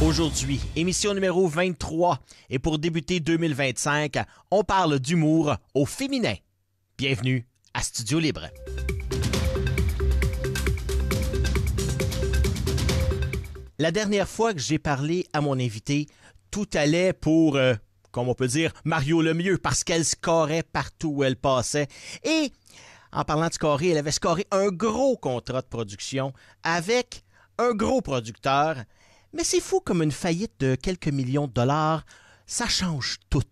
Aujourd'hui, émission numéro 23. Et pour débuter 2025, on parle d'humour au féminin. Bienvenue à Studio Libre. La dernière fois que j'ai parlé à mon invité, tout allait pour, comme on peut dire, Mario Lemieux, parce qu'elle scorait partout où elle passait. Et en parlant de scorer, elle avait scoré un gros contrat de production avec un gros producteur. Mais c'est fou comme une faillite de quelques millions de dollars, ça change tout.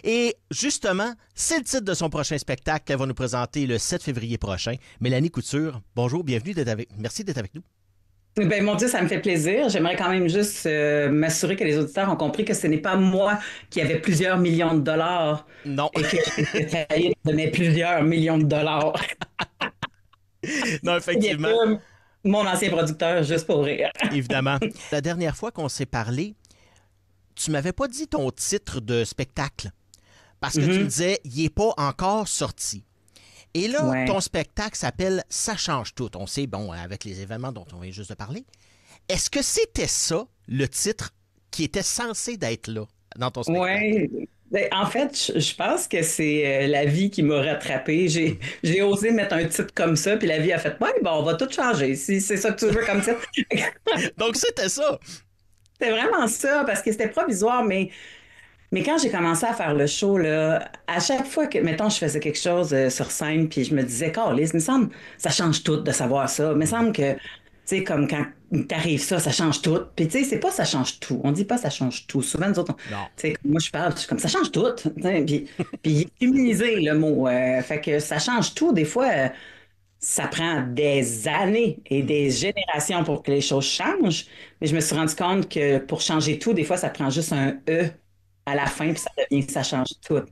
Et justement, c'est le titre de son prochain spectacle qu'elle va nous présenter le 7 février prochain. Mélanie Couture, bonjour, bienvenue, merci d'être avec nous. Ben, mon Dieu, ça me fait plaisir. J'aimerais quand même juste m'assurer que les auditeurs ont compris que ce n'est pas moi qui avais plusieurs millions de dollars Non. et que j'ai failli donner plusieurs millions de dollars. Non, Bien effectivement. sûr, mon ancien producteur, juste pour rire. Évidemment. La dernière fois qu'on s'est parlé, tu m'avais pas dit ton titre de spectacle. Parce que tu me disais, il n'est pas encore sorti. Et là, Ouais. ton spectacle s'appelle Ça change tout. On sait, bon, avec les événements dont on vient juste de parler. Est-ce que c'était ça, le titre qui était censé d'être là dans ton spectacle? Ouais. Ben, en fait, je pense que c'est la vie qui m'a rattrapée. J'ai osé mettre un titre comme ça, puis la vie a fait, ouais, bon, on va tout changer. Si c'est ça que tu veux comme titre. Donc, c'était ça. C'était vraiment ça, parce que c'était provisoire, mais quand j'ai commencé à faire le show, là, à chaque fois que, mettons, je faisais quelque chose sur scène, puis je me disais, Carlis, il me semble, ça change tout de savoir ça. Il me semble que, tu sais, comme quand t'arrives ça, ça change tout. Puis, tu sais, c'est pas ça change tout. On dit pas ça change tout. Souvent, nous autres, Non. tu sais, moi, je parle, je suis comme ça change tout. Tu sais, puis il est féminisé, le mot. Fait que ça change tout. Des fois, ça prend des années et des générations pour que les choses changent. Mais je me suis rendu compte que pour changer tout, des fois, ça prend juste un E à la fin, puis ça devient que ça change tout.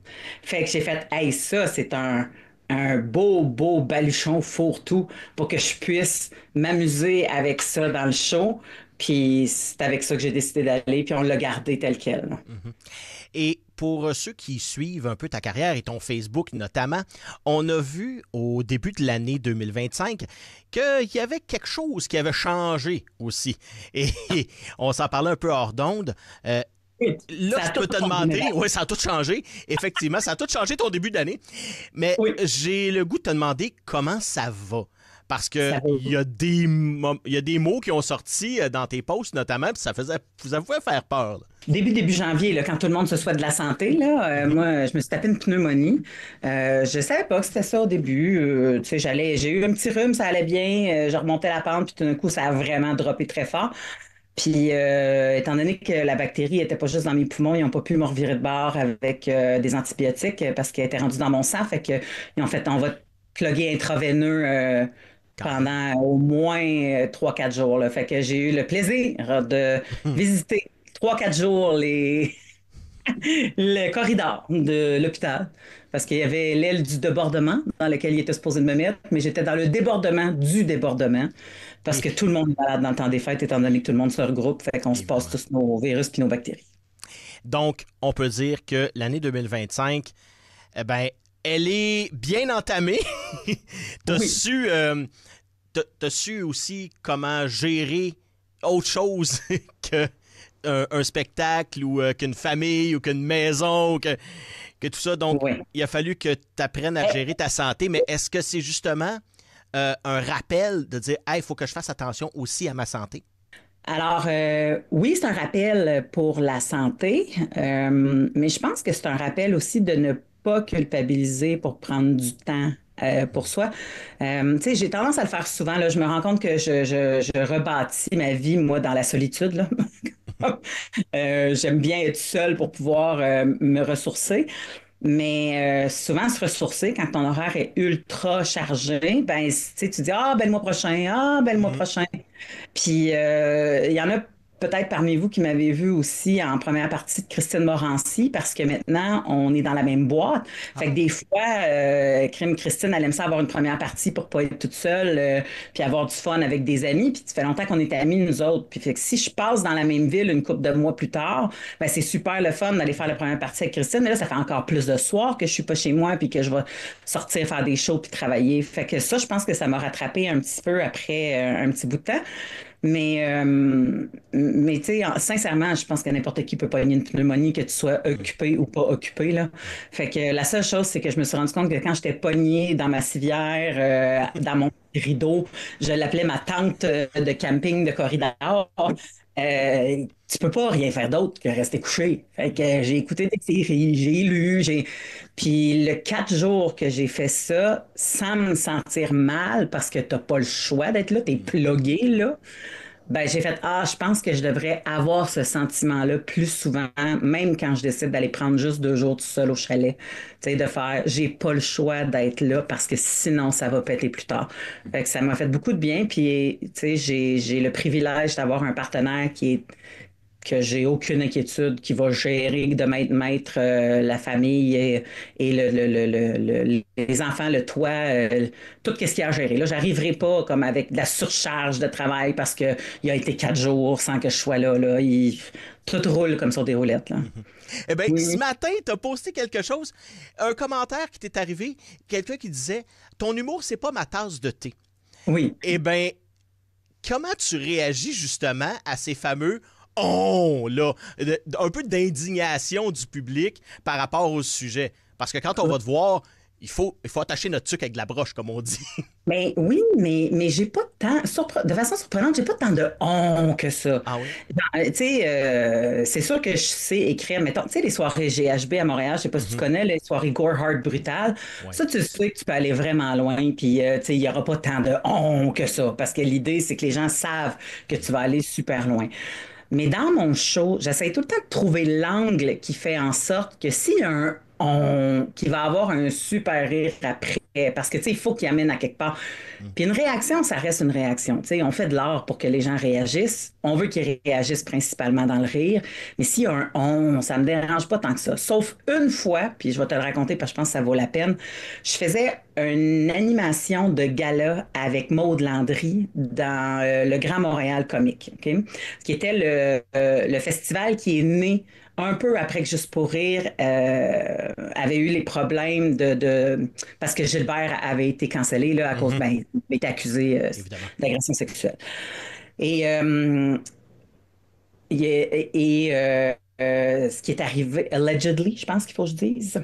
Fait que j'ai fait, hey, ça, c'est un beau, beau baluchon fourre-tout pour que je puisse m'amuser avec ça dans le show. Puis c'est avec ça que j'ai décidé d'aller, puis on l'a gardé tel quel. Et pour ceux qui suivent un peu ta carrière et ton Facebook notamment, on a vu au début de l'année 2025 qu'il y avait quelque chose qui avait changé aussi. Et on s'en parlait un peu hors d'onde. Oui, Là, ça a je tout peux te changé. demander, oui, ça a tout changé. Effectivement, ça a tout changé ton début d'année. Mais Oui, j'ai le goût de te demander comment ça va. Parce que ça va. il y a des mots qui ont sorti dans tes posts notamment, puis ça pouvait faire peur. Là. Début janvier, là, quand tout le monde se souhaite de la santé, là, moi, je me suis tapé une pneumonie. Je savais pas que c'était ça au début. Tu sais, j'ai eu un petit rhume, ça allait bien. Je remontais la pente, puis tout d'un coup, ça a vraiment droppé très fort. Puis, étant donné que la bactérie était pas juste dans mes poumons, ils n'ont pas pu me revirer de bord avec des antibiotiques parce qu'elle était rendue dans mon sang. Fait que, ils ont fait, on va te plugger intraveineux Quand même. pendant au moins 3-4 jours. Là. Fait que j'ai eu le plaisir de visiter 3-4 jours le corridor de l'hôpital parce qu'il y avait l'aile du débordement dans lequel il était supposé de me mettre, mais j'étais dans le débordement du débordement parce Et, que tout le monde est malade dans le temps des fêtes étant donné que tout le monde se regroupe, fait qu'on se passe évidemment. tous nos virus puis nos bactéries. Donc, on peut dire que l'année 2025, eh ben, elle est bien entamée. T'as Oui. su, t'as su aussi comment gérer autre chose que un spectacle ou qu'une famille ou qu'une maison ou que tout ça. Donc, Oui. il a fallu que tu apprennes à gérer ta santé. Mais est-ce que c'est justement un rappel de dire, hey, il faut que je fasse attention aussi à ma santé? Alors, oui, c'est un rappel pour la santé, mais je pense que c'est un rappel aussi de ne pas culpabiliser pour prendre du temps pour soi. Tu sais, j'ai tendance à le faire souvent, là, je me rends compte que je rebâtis ma vie, moi, dans la solitude, là. J'aime bien être seule pour pouvoir me ressourcer. Mais souvent, se ressourcer, quand ton horaire est ultra chargé, ben, tu sais, tu dis, ah, ben, le mois prochain, ah, ben, le mois Mhm. prochain. Puis, il y en a peut-être parmi vous qui m'avez vu aussi en première partie de Christine Morancy, parce que maintenant, on est dans la même boîte. Fait que Ah, des fois, Crime Christine, elle aime ça avoir une première partie pour pas être toute seule, puis avoir du fun avec des amis. Puis, ça fait longtemps qu'on est amis, nous autres. Puis, fait que si je passe dans la même ville une couple de mois plus tard, ben, c'est super le fun d'aller faire la première partie avec Christine. Mais là, ça fait encore plus de soirs que je suis pas chez moi, puis que je vais sortir faire des shows puis travailler. Fait que ça, je pense que ça m'a rattrapé un petit peu après un petit bout de temps. Mais tu sais, sincèrement, je pense que n'importe qui peut pogner une pneumonie, que tu sois occupé ou pas occupé, là. Fait que la seule chose, c'est que je me suis rendu compte que quand j'étais pognée dans ma civière, dans mon rideau, je l'appelais ma tente de camping de corridor. Tu peux pas rien faire d'autre que rester couché. Fait que j'ai écouté des séries, j'ai lu, Puis le 4 jours que j'ai fait ça, sans me sentir mal, parce que t'as pas le choix d'être là, t'es plugué là, ben j'ai fait, ah, je pense que je devrais avoir ce sentiment-là plus souvent, même quand je décide d'aller prendre juste 2 jours tout seul au chalet. Tu sais, de faire, j'ai pas le choix d'être là parce que sinon ça va péter plus tard. Fait que ça m'a fait beaucoup de bien. Puis, tu sais, j'ai le privilège d'avoir un partenaire que j'ai aucune inquiétude, qui va gérer de maître la famille et les enfants, le toit, tout ce qu'il y a à gérer. Là, j'arriverai pas comme avec de la surcharge de travail parce que il a été 4 jours sans que je sois là. Tout roule comme sur des roulettes. Là. Eh bien, ce Oui, matin, tu as posté quelque chose, un commentaire qui t'est arrivé, quelqu'un qui disait ton humour, c'est pas ma tasse de thé. oui. Eh bien, comment tu réagis justement à ces fameux oh là, un peu d'indignation du public par rapport au sujet? Parce que quand on va te voir, il faut attacher notre truc avec de la broche, comme on dit. Ben oui, mais j'ai pas de temps, de façon surprenante, j'ai pas tant de on que ça. Ah oui? Tu sais, c'est sûr que je sais écrire, mettons, tu sais, les soirées GHB à Montréal, je sais pas si tu Mhm. connais, les soirées Gore Hard Brutal, Ouais. ça, tu sais que tu peux aller vraiment loin, puis, tu sais, il y aura pas tant de on que ça, parce que l'idée, c'est que les gens savent que tu vas aller super loin. Mais dans mon show, j'essaie tout le temps de trouver l'angle qui fait en sorte que s'il y a un on, qui va avoir un super rire après, parce que tu sais, il faut qu'il amène à quelque part. Mhm. Puis une réaction, ça reste une réaction. Tu sais, on fait de l'art pour que les gens réagissent. On veut qu'ils réagissent principalement dans le rire. Mais s'il y a un on, ça me dérange pas tant que ça. Sauf une fois, puis je vais te le raconter parce que je pense que ça vaut la peine. Je faisais une animation de gala avec Maude Landry dans le Grand Montréal Comique, OK? Qui était le festival qui est né un peu après que Juste pour rire avait eu les problèmes parce que Gilbert avait été cancellé là, à cause, Mhm. ben, il avait été accusé Évidemment. d'agression sexuelle. Et, ce qui est arrivé, allegedly, je pense qu'il faut que je dise,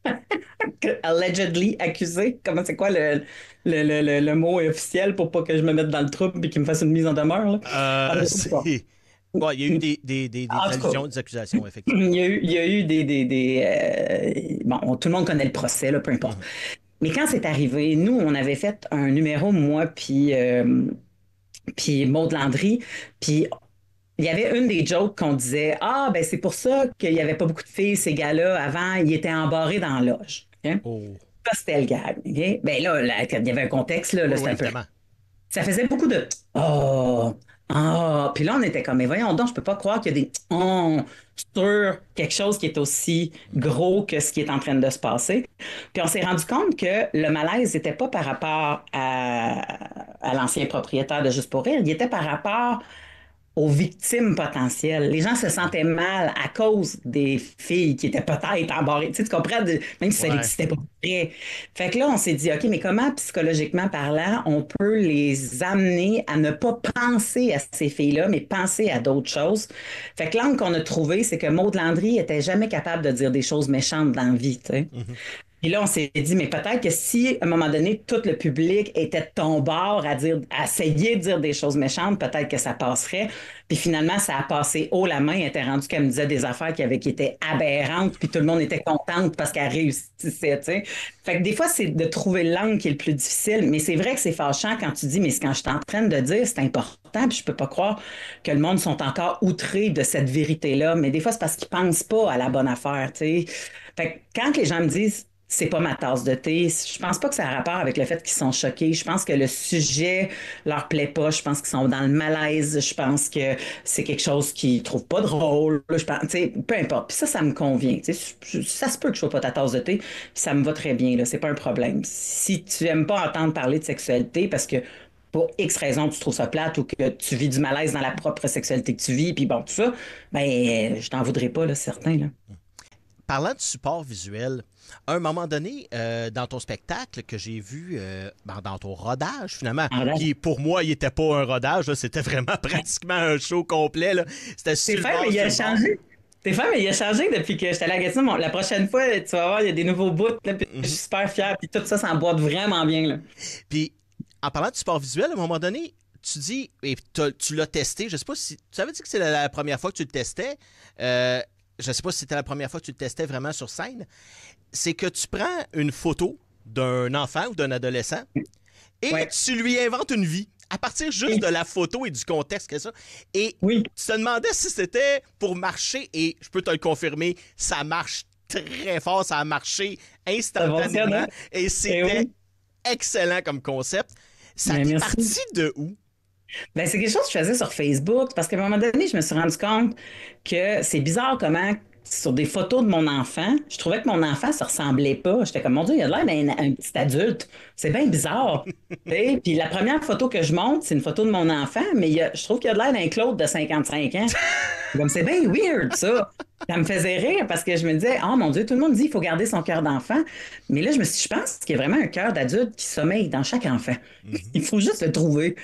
Mhm. allegedly accusé, comment c'est quoi le mot officiel pour pas que je me mette dans le trouble et qu'il me fasse une mise en demeure, là? Ah, je sais pas. C'est... Bon, il y a eu des En tout cas, allusions, des accusations, effectivement. il y a eu bon, tout le monde connaît le procès, là, peu importe. Mhm. Mais quand c'est arrivé, nous, on avait fait un numéro, moi, puis Maud Landry, puis il y avait une des jokes qu'on disait, ah, ben c'est pour ça qu'il n'y avait pas beaucoup de filles, ces gars-là, avant, ils étaient embarrés dans la loge. OK? Oh. Ça, c'était le gag. OK? Ben là, il y avait un contexte, là, Oui, c'était oui, un peu évidemment. ça faisait beaucoup de oh, ah. Puis là, on était comme, mais voyons donc, je peux pas croire qu'il y a des oh sur quelque chose qui est aussi gros que ce qui est en train de se passer. Puis on s'est rendu compte que le malaise n'était pas par rapport à l'ancien propriétaire de Juste pour rire, il était par rapport aux victimes potentielles. Les gens se sentaient mal à cause des filles qui étaient peut-être embarrées. Tu sais, tu comprends? Même si ça Ouais. n'existait pas vrai. Fait que là, on s'est dit, OK, mais comment, psychologiquement parlant, on peut les amener à ne pas penser à ces filles-là, mais penser à d'autres choses? Fait que l'angle qu'on a trouvé, c'est que Maud Landry était jamais capable de dire des choses méchantes dans la vie, tu sais. Mhm. Et là, on s'est dit, mais peut-être que si, à un moment donné, tout le public était de ton bord à essayer de dire des choses méchantes, peut-être que ça passerait. Puis finalement, ça a passé haut la main. Elle était rendue qu'elle me disait des affaires qui étaient aberrantes, puis tout le monde était contente parce qu'elle réussissait, tu sais. Fait que des fois, c'est de trouver l'angle qui est le plus difficile. Mais c'est vrai que c'est fâchant quand tu dis, mais ce que je suis en train de dire, c'est important, puis je peux pas croire que le monde sont encore outrés de cette vérité-là. Mais des fois, c'est parce qu'ils pensent pas à la bonne affaire, tu sais. Fait que quand les gens me disent, c'est pas ma tasse de thé. Je pense pas que ça a rapport avec le fait qu'ils sont choqués. Je pense que le sujet leur plaît pas. Je pense qu'ils sont dans le malaise. Je pense que c'est quelque chose qu'ils trouvent pas drôle. Je pense, tu sais, peu importe. Puis ça me convient. Tu sais, ça se peut que je sois pas ta tasse de thé. Puis ça me va très bien. Là, c'est pas un problème. Si tu aimes pas entendre parler de sexualité parce que pour X raison, tu trouves ça plate ou que tu vis du malaise dans la propre sexualité que tu vis, puis bon, tout ça, ben, je t'en voudrais pas, là, certain, là. parlant de support visuel, à un moment donné, dans ton spectacle que j'ai vu, dans ton rodage, finalement, qui pour moi, il n'était pas un rodage, là, c'était vraiment pratiquement un show complet. Là. C'était sur le bord, Mais il a sur le bord. changé. Stéphane, mais il a changé depuis que j'étais à la Gatineau. Bon, la prochaine fois, tu vas voir, il y a des nouveaux bouts, là, puis je suis Mhm. super fier. Puis tout ça s'emboîte vraiment bien, là. Puis, en parlant de support visuel, à un moment donné, tu dis, et tu l'as testé, je sais pas si, tu avais dit que c'est la première fois que tu le testais, je sais pas si c'était la première fois que tu le testais vraiment sur scène, c'est que tu prends une photo d'un enfant ou d'un adolescent et Ouais. tu lui inventes une vie à partir juste Oui. de la photo et du contexte que ça. Et Oui. tu te demandais si c'était pour marcher et je peux te le confirmer, ça marche très fort, ça a marché Ça fonctionne, instantanément hein? et Eh c'était oui. excellent comme concept. Ça Mais t'est merci. parti de où? Ben, c'est quelque chose que je faisais sur Facebook parce qu'à un moment donné, je me suis rendu compte que c'est bizarre comment, sur des photos de mon enfant, je trouvais que mon enfant se ressemblait pas. J'étais comme, mon Dieu, il a l'air d'un petit adulte. C'est bien bizarre. Tu sais, puis la première photo que je montre, c'est une photo de mon enfant, mais je trouve qu'il a l'air d'un Claude de 55 ans. Comme c'est bien weird, ça. Ça me faisait rire parce que je me disais, oh mon Dieu, tout le monde dit qu'il faut garder son cœur d'enfant. Mais là, je me suis dit, je pense qu'il y a vraiment un cœur d'adulte qui sommeille dans chaque enfant. Mhm. Il faut juste le trouver.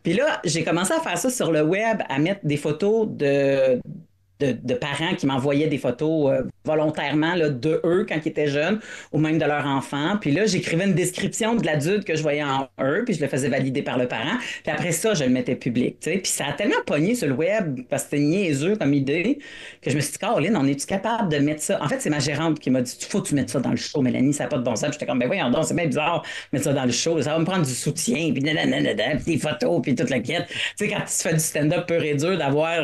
Puis là, j'ai commencé à faire ça sur le web, à mettre des photos de parents qui m'envoyaient des photos volontairement là, de eux quand ils étaient jeunes ou même de leurs enfants. Puis là, j'écrivais une description de l'adulte que je voyais en eux, puis je le faisais valider par le parent. Puis après ça, je le mettais public. Tu sais. Puis ça a tellement pogné sur le web parce que c'était niaiseux comme idée que je me suis dit, Caroline, on est-tu capable de mettre ça? En fait, c'est ma gérante qui m'a dit, faut que tu mettes ça dans le show, Mélanie, ça n'a pas de bon sens. Puis j'étais comme, ben voyons donc, c'est bien bizarre de mettre ça dans le show. Ça va me prendre du soutien, puis nanana, puis des photos, puis toute la quête. Tu sais, quand tu fais du stand-up pur et dur, d'avoir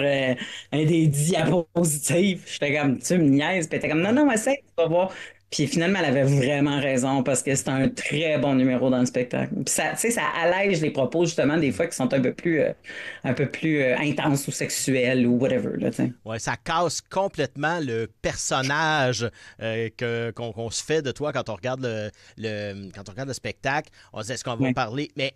des diapositives. J'étais comme, tu me niaises. Puis elle était comme, non, Ouais. non, essaye, tu vas voir. Puis finalement, elle avait vraiment raison parce que c'est un très bon numéro dans le spectacle. Puis ça, tu sais, ça allège les propos, justement, des fois qui sont un peu plus intenses ou sexuels ou whatever, là, tu sais. Ouais, ça casse complètement le personnage qu'on se fait de toi quand on regarde quand on regarde le spectacle. On se dit, est-ce qu'on va Ouais, parler? Mais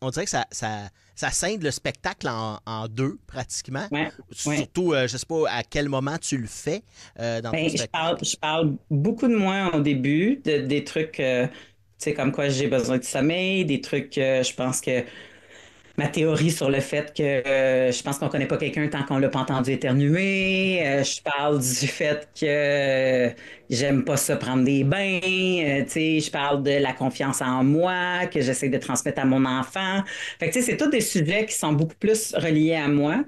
on dirait que ça scinde le spectacle en deux, pratiquement. ouais, ouais. Surtout, je sais pas à quel moment tu le fais dans ton Ben, spectacle. je parle beaucoup de moi au début, des trucs, tu sais, comme quoi j'ai besoin de sommeil, des trucs, je pense que ma théorie sur le fait que je pense qu'on connaît pas quelqu'un tant qu'on l'a pas entendu éternuer. Je parle du fait que j'aime pas ça prendre des bains. Tu sais, je parle de la confiance en moi que j'essaie de transmettre à mon enfant. Fait que tu sais, c'est tous des sujets qui sont beaucoup plus reliés à moi.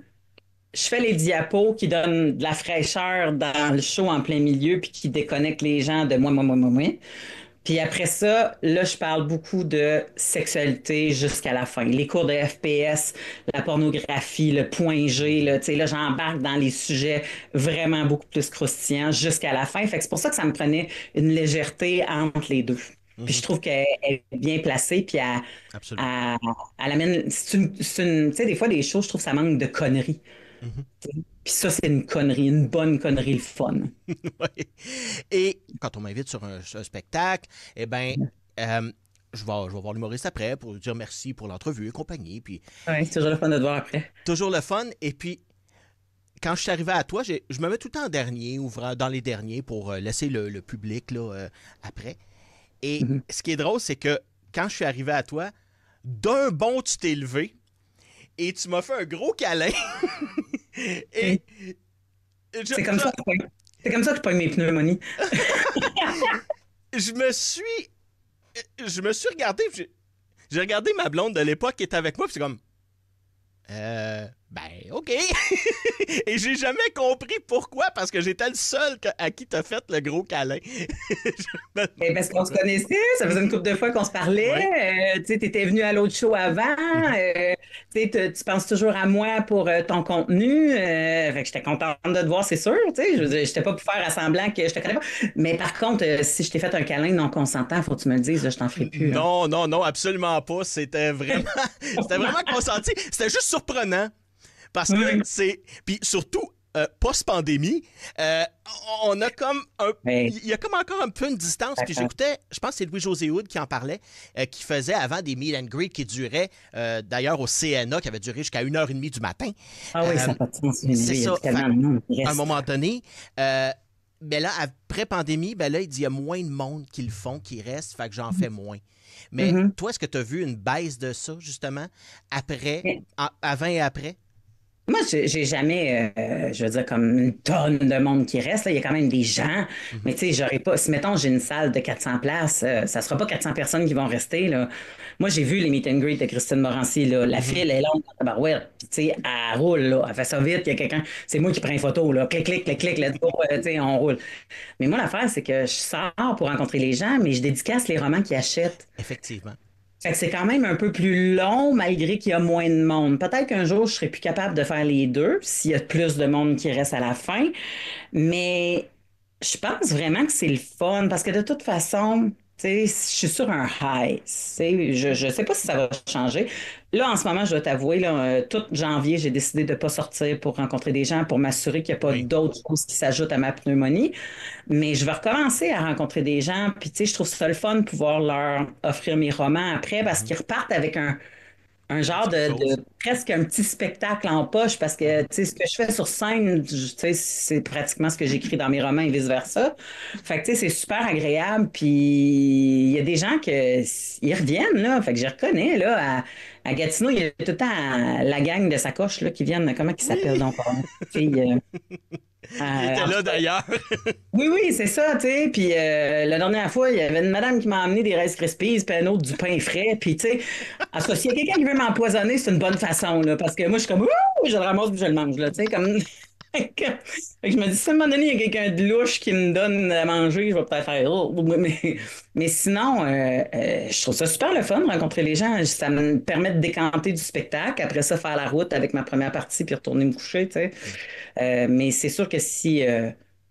Je fais les diapos qui donnent de la fraîcheur dans le show en plein milieu puis qui déconnectent les gens de moi. Puis après ça, là, je parle beaucoup de sexualité jusqu'à la fin. Les cours de FPS, la pornographie, le point G, là, tu sais, là, j'embarque dans les sujets vraiment beaucoup plus croustillants jusqu'à la fin. Fait que c'est pour ça que ça me prenait une légèreté entre les deux. Puis je Mhm. trouve qu'elle est bien placée, puis Absolument. elle, elle amène... tu sais, des fois, des choses, je trouve que ça manque de conneries. Mhm. Puis ça, c'est une connerie, une bonne connerie, le fun. Ouais. Et quand on m'invite sur un spectacle, eh ben, euh, je vais voir l'humoriste après pour lui dire merci pour l'entrevue et compagnie. Puis Ouais, c'est toujours le fun de te voir après. toujours le fun. Et puis, quand je suis arrivé à toi, je me mets tout le temps en dernier, ouvrant dans les derniers pour laisser le public là, après. Et Mhm. ce qui est drôle, c'est que quand je suis arrivé à toi, d'un bond, tu t'es levé et tu m'as fait un gros câlin. Et Oui. C'est comme ça que c'est comme ça que je pogne mes pneumonies. je me suis, je me suis regardé, j'ai regardé ma blonde de l'époque qui était avec moi, puis c'est comme, ben, OK. Et j'ai jamais compris pourquoi, parce que j'étais le seul à qui t'as fait le gros câlin. Je me Ben, demande parce qu'on se pourquoi. connaissait, ça faisait une couple de fois qu'on se Oui. parlait. Tu sais, t'étais venu à l'autre show avant. Mhm. Tu sais, tu penses toujours à moi pour ton contenu. Fait que j'étais contente de te voir, c'est sûr. Tu sais, je veux dire, j'étais pas pour faire à semblant que je te connais pas. Mais par contre, si je t'ai fait un câlin non consentant, faut que tu me le dises, là, je t'en ferai plus, là. Non, non, non, absolument pas. C'était vraiment, c'était vraiment consenti. C'était juste surprenant. Parce que Oui. c'est. Puis surtout, post-pandémie, on a comme un. Ouais, Il y a comme encore un peu une distance. Puis d'accord. j'écoutais, je pense que c'est Louis-José Hood qui en parlait, qui faisait avant des meet and greet qui duraient, d'ailleurs au CNA, qui avait duré jusqu'à 1h30 du matin. Ah oui, ça Euh, n'a pas de sens. c'est Il y a ça. Fait tellement de monde qui à un reste. moment donné, ben là, après pandémie, ben là, il dit il y a moins de monde qui le font, qui reste, fait que j'en fais moins. Mais Mhm. toi, est-ce que tu as vu une baisse de ça, justement, après, avant et après? Moi, j'ai jamais, je veux dire, comme une tonne de monde qui reste. Là. Il y a quand même des gens. Mhm. Mais tu sais, j'aurais pas. Si, mettons, j'ai une salle de 400 places, ça sera pas 400 personnes qui vont rester. Là. Moi, j'ai vu les meet and greet de Christine Morancy. Là. La Mhm. file est longue dans la barouette. Puis, tu sais, elle roule. Là. Elle fait ça vite. Il y a quelqu'un. C'est moi qui prends une photo. Là. Clic, clic, clic, clic, let's go. Tu sais, on roule. Mais moi, l'affaire, c'est que je sors pour rencontrer les gens, mais je dédicace les romans qu'ils achètent. Effectivement. Fait que c'est quand même un peu plus long malgré qu'il y a moins de monde. Peut-être qu'un jour, je serai plus capable de faire les deux s'il y a plus de monde qui reste à la fin. Mais je pense vraiment que c'est le fun parce que de toute façon, tu sais, je suis sur un high. Tu sais, je sais pas si ça va changer. Là, en ce moment, je dois t'avouer, là, tout janvier, j'ai décidé de ne pas sortir pour rencontrer des gens pour m'assurer qu'il n'y a pas Oui. d'autres choses qui s'ajoutent à ma pneumonie. Mais je vais recommencer à rencontrer des gens. Puis, tu sais, je trouve ça le fun de pouvoir leur offrir mes romans après parce Mhm. qu'ils repartent avec un genre Quelque chose. de presque un petit spectacle en poche parce que, Mhm. tu sais, ce que je fais sur scène, tu sais, c'est pratiquement ce que j'écris dans mes romans et vice-versa. Fait que, tu sais, c'est super agréable. Puis, il y a des gens que, ils reviennent, là. Fait que je reconnais, là, à Gatineau, il y a tout le temps la gang de sacoches, là, qui viennent. Comment ils s'appellent Oui. donc? Fille, Il était en tout là cas, d'ailleurs. oui, oui, c'est ça, tu sais. Puis la dernière fois, il y avait une madame qui m'a amené des Rice Krispies, puis un autre du pain frais. Puis, tu sais, en tout cas, s'il y a quelqu'un qui veut m'empoisonner, c'est une bonne façon, là. Parce que moi, je suis comme, ouh, je le ramasse puis je le mange, là. Tu sais, comme. Fait que je me dis, si à un moment donné, il y a quelqu'un de louche qui me donne à manger, je vais peut-être faire, oh, mais sinon, je trouve ça super le fun de rencontrer les gens. Ça me permet de décanter du spectacle. Après ça, faire la route avec ma première partie puis retourner me coucher, tu sais. Mais c'est sûr que si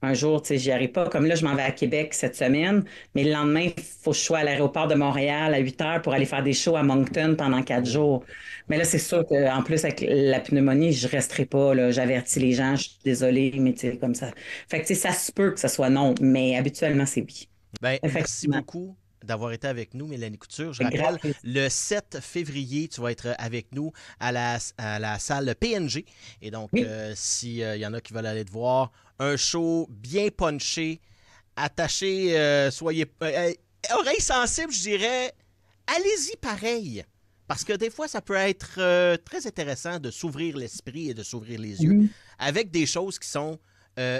un jour, tu sais, j'y arrive pas, comme là, je m'en vais à Québec cette semaine, mais le lendemain, il faut que je sois à l'aéroport de Montréal à 8 heures pour aller faire des shows à Moncton pendant 4 jours. Mais là, c'est sûr qu'en plus, avec la pneumonie, je resterai pas, là. J'avertis les gens, je suis désolée, mais tu sais, comme ça. Fait que, tu sais, ça se peut que ce soit non, mais habituellement, c'est oui. Ben, merci Effectivement. beaucoup d'avoir été avec nous, Mélanie Couture. Je C'est grave. rappelle, le 7 février, tu vas être avec nous à la salle PNG. Et donc, Oui. s'il y en a qui veulent aller te voir, un show bien punché, attaché, soyez... oreilles sensibles, je dirais, allez-y pareil. Parce que des fois, ça peut être très intéressant de s'ouvrir l'esprit et de s'ouvrir les yeux Mhm. avec des choses qui sont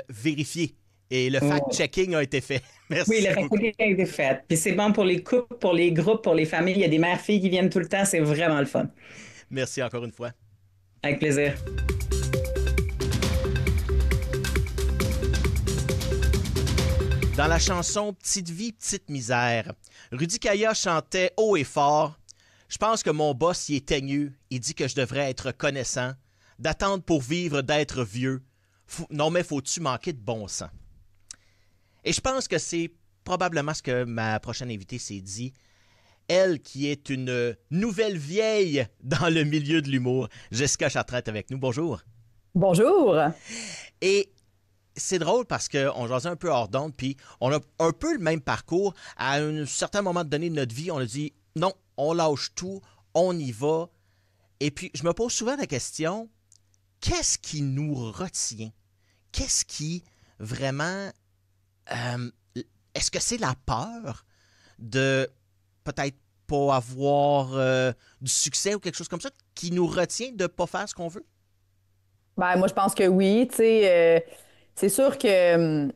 vérifiées. Et le Ouais. fact-checking a été fait. Oui, Merci le beaucoup. paquet a été fait. Puis c'est bon pour les couples, pour les groupes, pour les familles. Il y a des mères-filles qui viennent tout le temps. C'est vraiment le fun. Merci encore une fois. Avec plaisir. Dans la chanson Petite vie, petite misère, Rudy Kaya chantait haut et fort. Je pense que mon boss y est teigneux. Il dit que je devrais être connaissant. D'attendre pour vivre, d'être vieux. Non, mais faut-tu manquer de bon sens? Et je pense que c'est probablement ce que ma prochaine invitée s'est dit. Elle qui est une nouvelle vieille dans le milieu de l'humour. Jessica Chartrand est avec nous. Bonjour. Bonjour. Et c'est drôle parce qu'on jasait un peu hors d'onde, puis on a un peu le même parcours. À un certain moment donné de notre vie, on a dit non, on lâche tout, on y va. Et puis, je me pose souvent la question, qu'est-ce qui nous retient? Qu'est-ce qui vraiment... euh, est-ce que c'est la peur de peut-être pas avoir du succès ou quelque chose comme ça qui nous retient de ne pas faire ce qu'on veut? Ben, moi, je pense que oui. Tu sais, c'est sûr que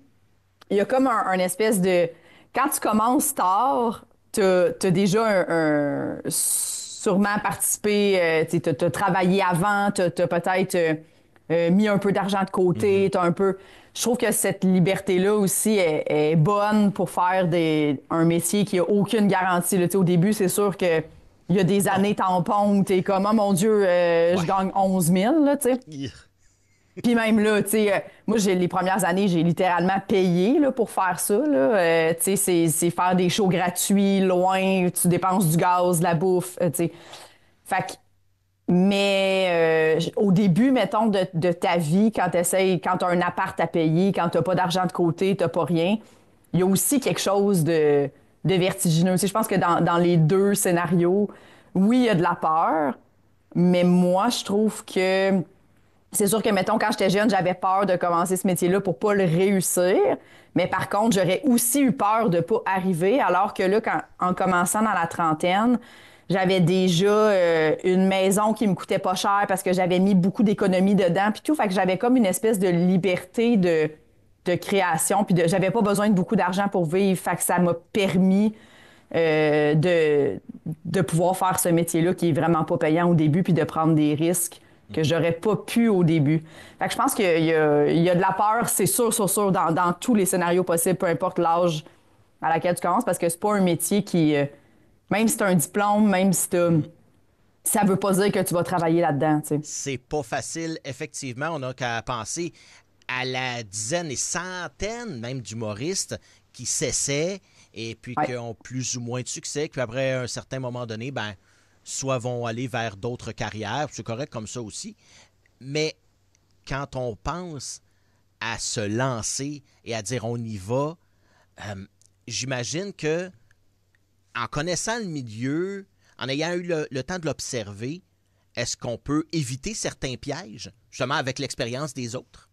il y a comme un espèce de. Quand tu commences tard, t'as déjà sûrement participé, t'as travaillé avant, t'as peut-être mis un peu d'argent de côté, Mhm. t'as un peu. Je trouve que cette liberté-là aussi est bonne pour faire un métier qui a aucune garantie. Là. Tu sais, au début, c'est sûr que il y a des Non. années tampons où t'es comme, oh mon Dieu, je Ouais. gagne 11 000, là, tu sais. Puis même là, tu sais, moi, les premières années, j'ai littéralement payé là, pour faire ça. Là. Tu sais, c'est faire des shows gratuits, loin, tu dépenses du gaz, de la bouffe, tu sais. Fait que, mais au début, mettons, de ta vie, quand tu as un appart à payer, quand tu pas d'argent de côté, tu pas rien, il y a aussi quelque chose de vertigineux. Tu sais, je pense que dans les deux scénarios, oui, il y a de la peur, mais moi, je trouve que C'est sûr que, mettons, quand j'étais jeune, j'avais peur de commencer ce métier-là pour pas le réussir. Mais par contre, j'aurais aussi eu peur de pas arriver. Alors que là, en commençant dans la trentaine, j'avais déjà une maison qui me coûtait pas cher parce que j'avais mis beaucoup d'économies dedans puis tout. Fait que j'avais comme une espèce de liberté de création. Puis j'avais pas besoin de beaucoup d'argent pour vivre. Fait que ça m'a permis de pouvoir faire ce métier-là qui est vraiment pas payant au début puis de prendre des risques que j'aurais pas pu au début. Fait que je pense qu'il y a de la peur, c'est sûr, dans tous les scénarios possibles, peu importe l'âge à laquelle tu commences, parce que c'est pas un métier qui, même si tu as un diplôme, même si ça veut pas dire que tu vas travailler là-dedans, tu sais. C'est pas facile, effectivement. On n'a qu'à penser à la dizaine et centaine même d'humoristes qui s'essaient et puis qui ont plus ou moins de succès, puis après un certain moment donné, ben soit vont aller vers d'autres carrières, c'est correct comme ça aussi, mais quand on pense à se lancer et à dire on y va, j'imagine que en connaissant le milieu, en ayant eu le temps de l'observer, est-ce qu'on peut éviter certains pièges, justement avec l'expérience des autres?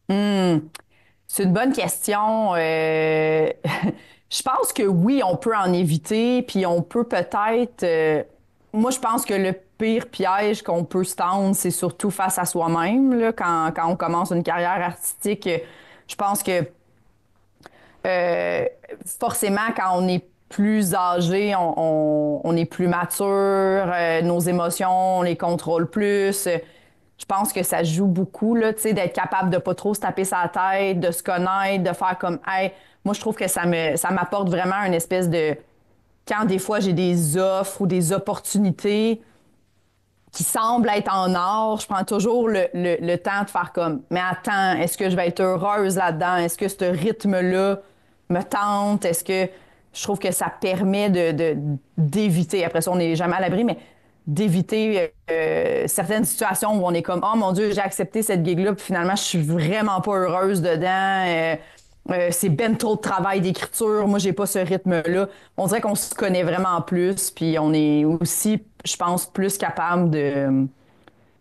C'est une bonne question. Je pense que oui, on peut en éviter, puis on peut peut-être. Moi, je pense que le pire piège qu'on peut se tendre, c'est surtout face à soi-même. Là, quand on commence une carrière artistique, je pense que euh, forcément, quand on est plus âgé, on est plus mature, nos émotions, on les contrôle plus. Je pense que ça joue beaucoup, là, tu sais, d'être capable de pas trop se taper sa tête, de se connaître, de faire comme, hey, moi, je trouve que ça m'apporte vraiment une espèce de, quand des fois j'ai des offres ou des opportunités qui semblent être en or, je prends toujours le temps de faire comme, mais attends, est-ce que je vais être heureuse là-dedans? Est-ce que ce rythme-là me tente? Est-ce que je trouve que ça permet d'éviter, après ça, on n'est jamais à l'abri, mais d'éviter certaines situations où on est comme, oh mon Dieu, j'ai accepté cette gig-là, puis finalement, je suis vraiment pas heureuse dedans. C'est ben trop de travail d'écriture. Moi, j'ai pas ce rythme-là. On dirait qu'on se connaît vraiment plus, puis on est aussi, je pense, plus capable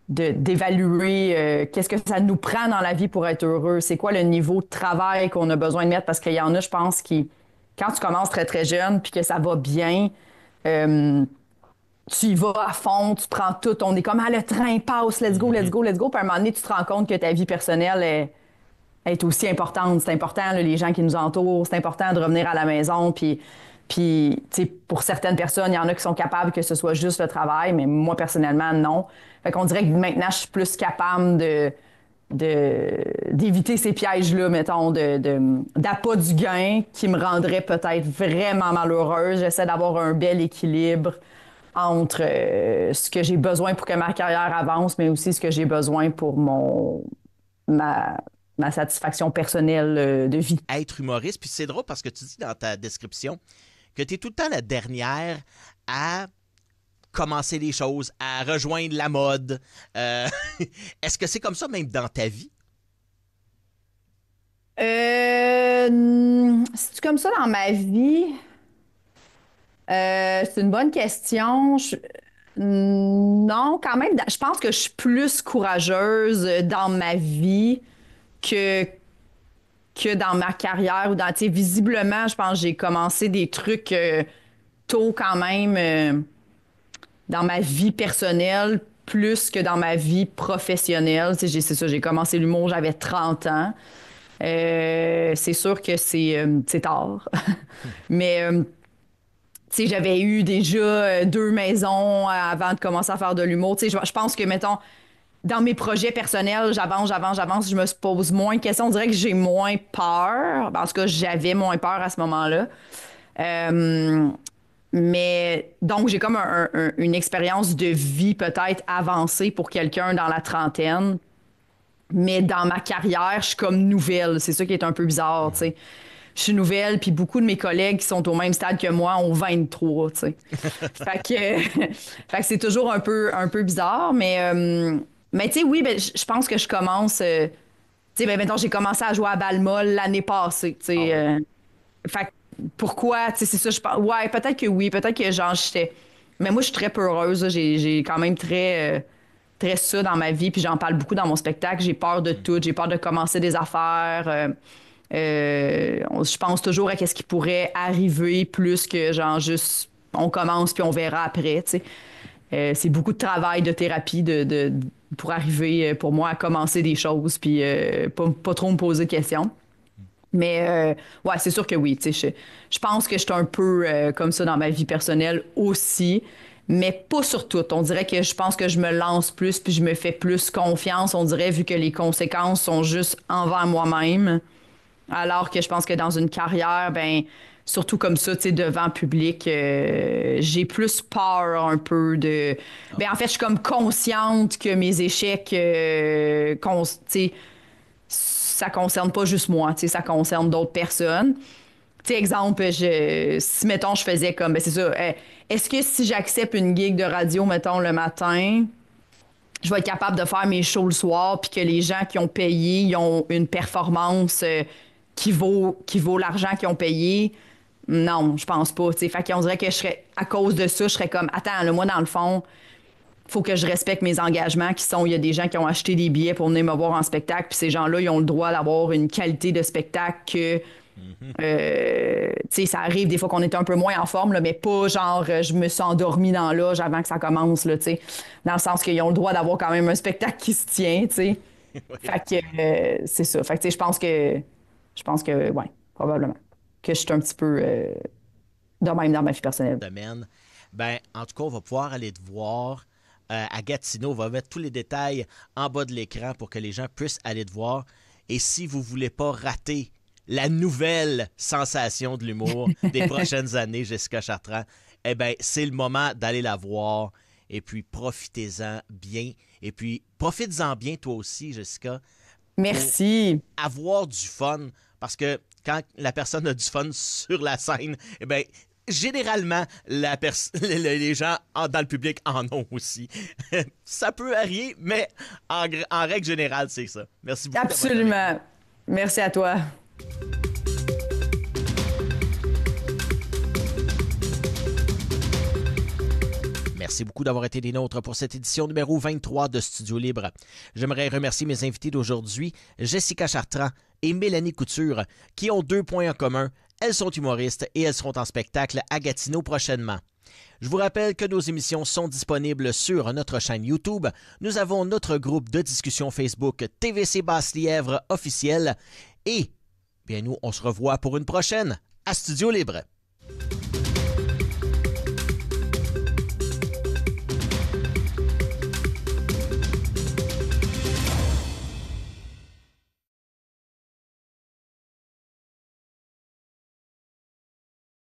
d'évaluer qu'est-ce que ça nous prend dans la vie pour être heureux. C'est quoi le niveau de travail qu'on a besoin de mettre? Parce qu'il y en a, je pense, qui, quand tu commences très, très jeune, puis que ça va bien, tu y vas à fond, tu prends tout. On est comme, ah, le train passe, let's go, let's go, let's go. Puis à un moment donné, tu te rends compte que ta vie personnelle est aussi importante. C'est important, là, les gens qui nous entourent. C'est important de revenir à la maison. Puis tu sais, pour certaines personnes, il y en a qui sont capables que ce soit juste le travail, mais moi, personnellement, non. Fait qu'on dirait que maintenant, je suis plus capable d'éviter ces pièges-là, mettons, d'appât du gain qui me rendrait peut-être vraiment malheureuse. J'essaie d'avoir un bel équilibre entre ce que j'ai besoin pour que ma carrière avance, mais aussi ce que j'ai besoin pour ma, ma satisfaction personnelle de vie. Être humoriste, puis c'est drôle parce que tu dis dans ta description que tu es tout le temps la dernière à commencer les choses, à rejoindre la mode. Est-ce que c'est comme ça même dans ta vie? C'est-tu comme ça dans ma vie? C'est une bonne question. Non, quand même, je pense que je suis plus courageuse dans ma vie que, que dans ma carrière ou dans, tu sais, visiblement, je pense que j'ai commencé des trucs tôt quand même dans ma vie personnelle plus que dans ma vie professionnelle. Tu sais, c'est ça, j'ai commencé l'humour, j'avais 30 ans. C'est sûr que c'est tard. Mais tu sais, j'avais eu déjà 2 maisons avant de commencer à faire de l'humour. Tu sais, je pense que, mettons, dans mes projets personnels, j'avance, je me pose moins de questions. On dirait que j'ai moins peur. En tout cas, j'avais moins peur à ce moment-là. Mais donc, j'ai comme une expérience de vie peut-être avancée pour quelqu'un dans la trentaine. Mais dans ma carrière, je suis comme nouvelle. C'est ça qui est un peu bizarre, tu sais. Je suis nouvelle, puis beaucoup de mes collègues qui sont au même stade que moi ont 23, tu sais. fait que c'est toujours un peu bizarre, mais tu sais, oui, ben, je pense que je commence... tu sais, ben, mettons, j'ai commencé à jouer à Balmol l'année passée, tu sais. Fait que pourquoi, tu sais, c'est ça, je pense... Ouais, peut-être que oui, peut-être que genre, j'étais... Mais moi, je suis très peureuse, là. J'ai quand même très... très ça dans ma vie, puis j'en parle beaucoup dans mon spectacle. J'ai peur de tout, j'ai peur de commencer des affaires. Je pense toujours à ce qui pourrait arriver plus que genre juste on commence puis on verra après, tu sais. C'est beaucoup de travail, de thérapie pour arriver, pour moi, à commencer des choses puis pas trop me poser de questions. Mais ouais, c'est sûr que oui, tu sais, je pense que je suis un peu comme ça dans ma vie personnelle aussi, mais pas sur tout. On dirait que je pense que je me lance plus puis je me fais plus confiance, on dirait, vu que les conséquences sont juste envers moi-même. Alors que je pense que dans une carrière, ben surtout comme ça, tu sais, devant public, j'ai plus peur un peu de... Ben en fait, je suis comme consciente que mes échecs, tu sais, ça concerne pas juste moi, tu sais, ça concerne d'autres personnes. Tu sais, exemple, si, mettons, je faisais comme, ben c'est ça, est-ce que si j'accepte une gig de radio, mettons, le matin, je vais être capable de faire mes shows le soir, puis que les gens qui ont payé, ils ont une performance qui vaut l'argent qu'ils ont payé? Non, je pense pas. T'sais. Fait qu'on dirait que je serais, à cause de ça, je serais comme, attends, là, moi, dans le fond, faut que je respecte mes engagements qui sont, il y a des gens qui ont acheté des billets pour venir me voir en spectacle, puis ces gens-là, ils ont le droit d'avoir une qualité de spectacle que, tu sais, ça arrive des fois qu'on est un peu moins en forme, là, mais pas genre, je me suis endormie dans la loge avant que ça commence, là, tu sais, dans le sens qu'ils ont le droit d'avoir quand même un spectacle qui se tient, tu sais. Fait que, c'est ça. Fait que, tu sais, je pense que, ouais, probablement, que je suis un petit peu de même dans ma vie personnelle. Domaine. Ben, en tout cas, on va pouvoir aller te voir à Gatineau. On va mettre tous les détails en bas de l'écran pour que les gens puissent aller te voir. Et si vous ne voulez pas rater la nouvelle sensation de l'humour des prochaines années, Jessica Chartrand, eh bien, c'est le moment d'aller la voir. Et puis, profitez-en bien. Et puis, profites-en bien toi aussi, Jessica. Merci. Avoir du fun. Parce que quand la personne a du fun sur la scène, eh bien, généralement, les gens dans le public en ont aussi. Ça peut arriver, mais en règle générale, c'est ça. Merci beaucoup. Absolument. Merci à toi. Merci beaucoup d'avoir été des nôtres pour cette édition numéro 23 de Studio Libre. J'aimerais remercier mes invités d'aujourd'hui, Jessica Chartrand et Mélanie Couture, qui ont 2 points en commun. Elles sont humoristes et elles seront en spectacle à Gatineau prochainement. Je vous rappelle que nos émissions sont disponibles sur notre chaîne YouTube. Nous avons notre groupe de discussion Facebook TVC Basse-Lièvre officiel. Et bien nous, on se revoit pour une prochaine à Studio Libre.